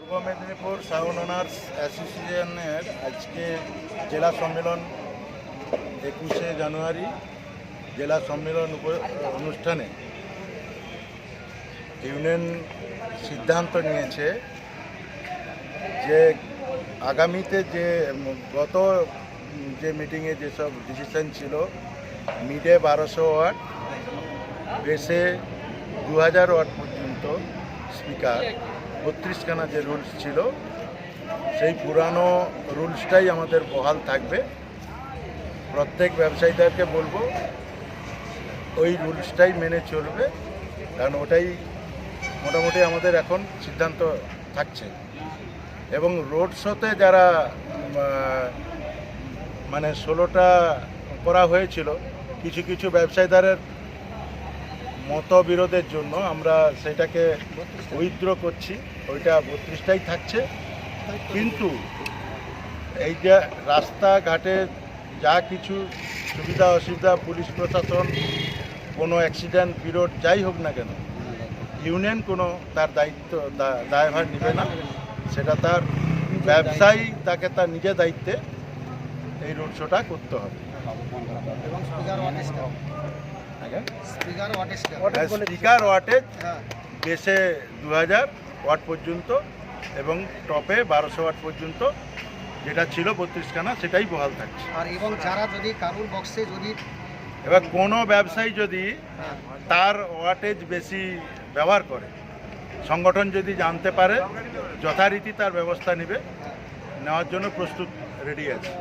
পূর্ব Medinipur sound owners অ্যাসোসিয়েশনের আজকে জেলা সম্মেলন 21শে জানুয়ারি জেলা সম্মেলন অনুষ্ঠানে ইউনিয়ন সিদ্ধান্ত নিয়েছে যে আগামীতে যে গত যে মিটিংয়ে যেসব ডিসিশন ছিল মিডে 1200 ওয়াট, বেসে 2000 ওয়াট পর্যন্ত স্পিকার 32খানা যে রুলস ছিল সেই পুরানো রুলসটাই আমাদের বহাল থাকবে। প্রত্যেক ব্যবসায়ীদেরকে বলবো ওই রুলসটাই মেনে চলবে, কারণ ওটাই মোটামুটি আমাদের এখন সিদ্ধান্ত থাকছে। এবং রোড শোতে যারা মানে 16টা করা হয়েছিল, কিছু কিছু ব্যবসায়ীদের মতবিরোধের জন্য আমরা সেটাকে উইথড্র করছি, ওইটা 32টাই থাকছে। কিন্তু এই যে রাস্তাঘাটে যা কিছু সুবিধা অসুবিধা, পুলিশ প্রশাসন কোনো অ্যাক্সিডেন্ট বিরোধ যাই হোক না কেন, ইউনিয়ন কোনো তার দায়িত্ব দায়ভার নেবে না। সেটা তার ব্যবসায়ী, তাকে তার নিজের দায়িত্বে এই রোড শোটা করতে হবে। স্পিকার ওয়াটেজ বেসে 2000 ওয়াট পর্যন্ত এবং টপে 1200 ওয়াট পর্যন্ত যেটা ছিল 32খানা, সেটাই বহাল থাকছে। আর এবং যারা যদি কারুর বক্সে যদি এবার কোনো ব্যবসায়ী যদি তার ওয়াটেজ বেশি ব্যবহার করে, সংগঠন যদি জানতে পারে, যথারীতি তার ব্যবস্থা নেবে, নেওয়ার জন্য প্রস্তুত রেডি আছে।